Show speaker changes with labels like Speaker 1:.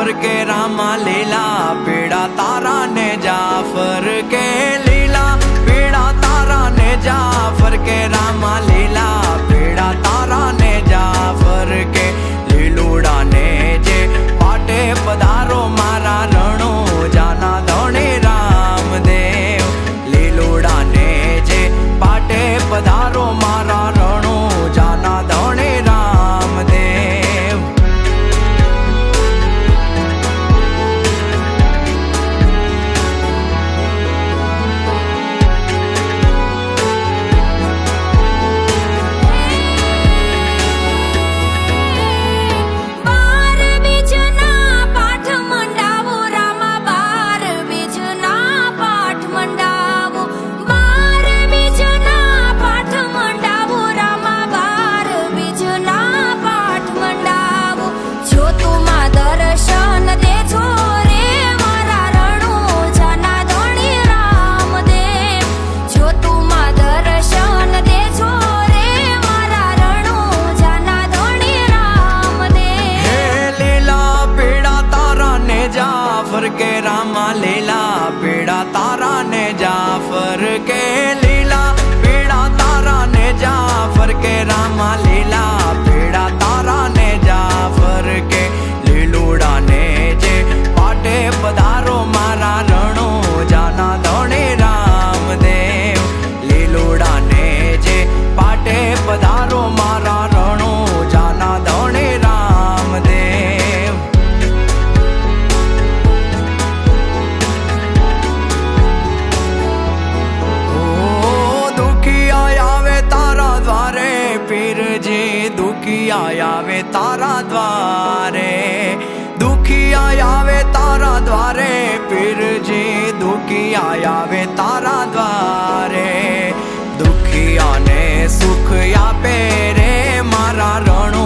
Speaker 1: जाफर के रामा लीला पीड़ा तारा ने जाफर के लीला पीड़ा तारा ने जाफर के रामा लीला पीड़ा तारा ने जाफर के लीलूड़ा ने जे पाटे पधारो मारा रणो जाना धोणे रामदेव लीलूड़ा ने जे पाटे पधारो मारा रणो जाना धोणे रामदेव। जाफर के रामा लीला पीड़ा तारा ने जाफर के लीला पीड़ा तारा ने जाफर के रामा लीला पीड़ा तारा ने जाफर के लीलूड़ा ने जे पाटे पधारो मारा रणो जाना धोणे रामदेव लीलूड़ा ने जे पाटे पधारो मारा रणो जाना धोणे रामदेव। पीर जी दुखी आया वे तारा द्वारे दुखी आया वे तारा द्वारे पीर जी दुखी आया वे तारा द्वारे दुखिया ने सुख आपे रे मारा रणो